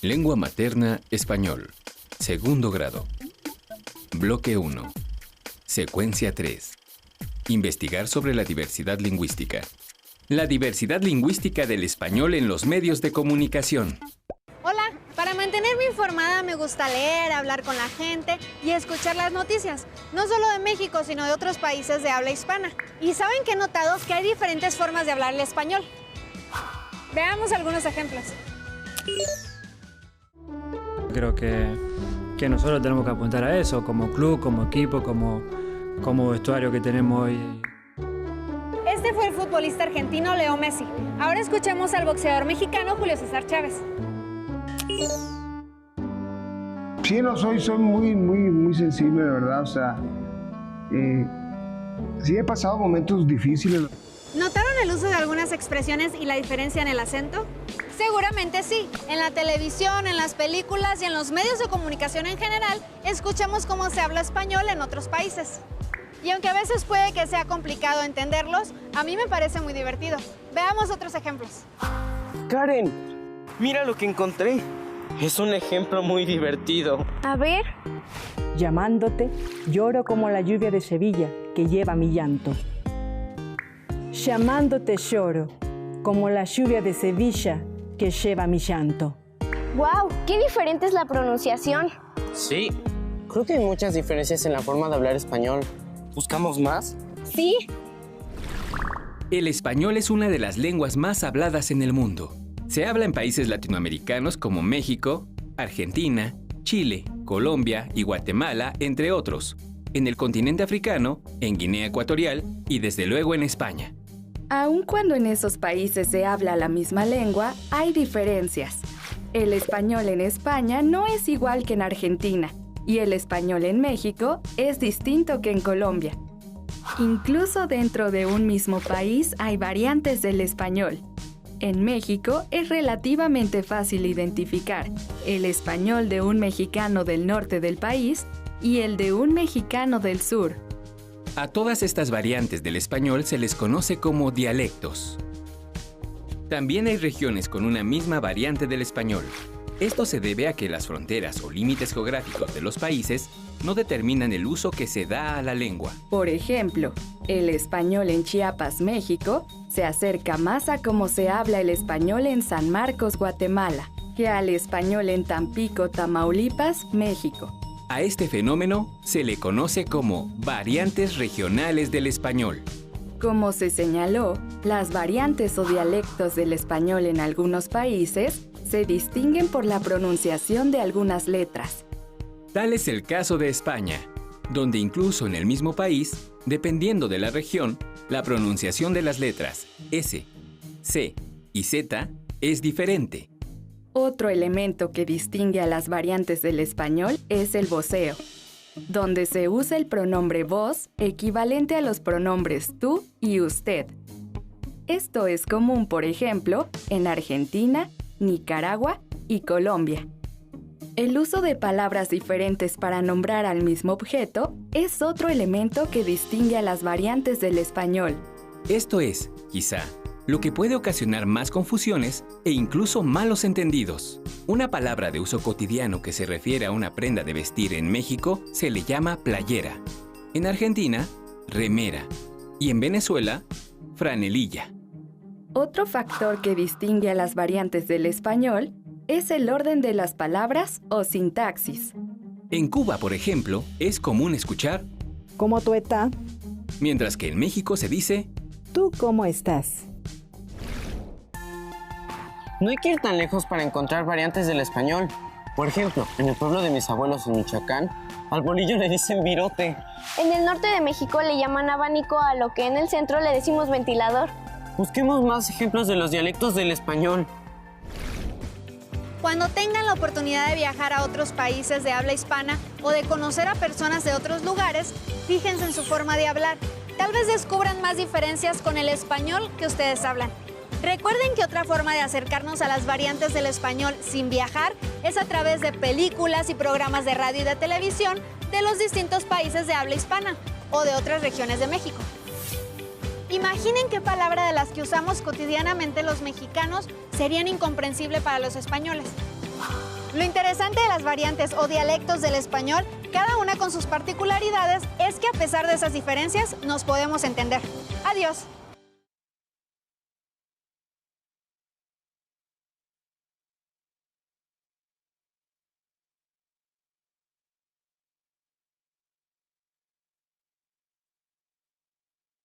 Lengua materna, español. Segundo grado. Bloque 1. Secuencia 3. Investigar sobre la diversidad lingüística. La diversidad lingüística del español en los medios de comunicación. Hola, para mantenerme informada me gusta leer, hablar con la gente y escuchar las noticias, no solo de México, sino de otros países de habla hispana. ¿Y saben qué he notado? Que hay diferentes formas de hablar el español. Veamos algunos ejemplos. Creo que nosotros tenemos que apuntar a eso, como club, como equipo, como vestuario que tenemos hoy. Este fue el futbolista argentino Leo Messi. Ahora escuchemos al boxeador mexicano Julio César Chávez. Sí, no soy muy sensible, de verdad, o sea, sí he pasado momentos difíciles. ¿Notaron el uso de algunas expresiones y la diferencia en el acento? Seguramente sí. En la televisión, en las películas y en los medios de comunicación en general, escuchamos cómo se habla español en otros países. Y aunque a veces puede que sea complicado entenderlos, a mí me parece muy divertido. Veamos otros ejemplos. Karen, mira lo que encontré. Es un ejemplo muy divertido. A ver. Llamándote, lloro como la lluvia de Sevilla que lleva mi llanto. Llamándote lloro como la lluvia de Sevilla que lleva mi llanto. ¡Wow! ¡Qué diferente es la pronunciación! Sí, creo que hay muchas diferencias en la forma de hablar español. ¿Buscamos más? Sí. El español es una de las lenguas más habladas en el mundo. Se habla en países latinoamericanos como México, Argentina, Chile, Colombia y Guatemala, entre otros. En el continente africano, en Guinea Ecuatorial y desde luego en España. Aun cuando en esos países se habla la misma lengua, hay diferencias. El español en España no es igual que en Argentina, y el español en México es distinto que en Colombia. Incluso dentro de un mismo país hay variantes del español. En México es relativamente fácil identificar el español de un mexicano del norte del país y el de un mexicano del sur. A todas estas variantes del español se les conoce como dialectos. También hay regiones con una misma variante del español. Esto se debe a que las fronteras o límites geográficos de los países no determinan el uso que se da a la lengua. Por ejemplo, el español en Chiapas, México, se acerca más a cómo se habla el español en San Marcos, Guatemala, que al español en Tampico, Tamaulipas, México. A este fenómeno se le conoce como variantes regionales del español. Como se señaló, las variantes o dialectos del español en algunos países se distinguen por la pronunciación de algunas letras. Tal es el caso de España, donde incluso en el mismo país, dependiendo de la región, la pronunciación de las letras S, C y Z es diferente. Otro elemento que distingue a las variantes del español es el voceo, donde se usa el pronombre vos equivalente a los pronombres tú y usted. Esto es común, por ejemplo, en Argentina, Nicaragua y Colombia. El uso de palabras diferentes para nombrar al mismo objeto es otro elemento que distingue a las variantes del español. Esto es, quizá, lo que puede ocasionar más confusiones e incluso malos entendidos. Una palabra de uso cotidiano que se refiere a una prenda de vestir en México se le llama playera. En Argentina, remera. Y en Venezuela, franelilla. Otro factor que distingue a las variantes del español es el orden de las palabras o sintaxis. En Cuba, por ejemplo, es común escuchar ¿Cómo tú estás? Mientras que en México se dice ¿Tú cómo estás? No hay que ir tan lejos para encontrar variantes del español. Por ejemplo, en el pueblo de mis abuelos en Michoacán, al bolillo le dicen virote. En el norte de México le llaman abanico a lo que en el centro le decimos ventilador. Busquemos más ejemplos de los dialectos del español. Cuando tengan la oportunidad de viajar a otros países de habla hispana o de conocer a personas de otros lugares, fíjense en su forma de hablar. Tal vez descubran más diferencias con el español que ustedes hablan. Recuerden que otra forma de acercarnos a las variantes del español sin viajar es a través de películas y programas de radio y de televisión de los distintos países de habla hispana o de otras regiones de México. Imaginen qué palabra de las que usamos cotidianamente los mexicanos serían incomprensible para los españoles. Lo interesante de las variantes o dialectos del español, cada una con sus particularidades, es que a pesar de esas diferencias nos podemos entender. Adiós.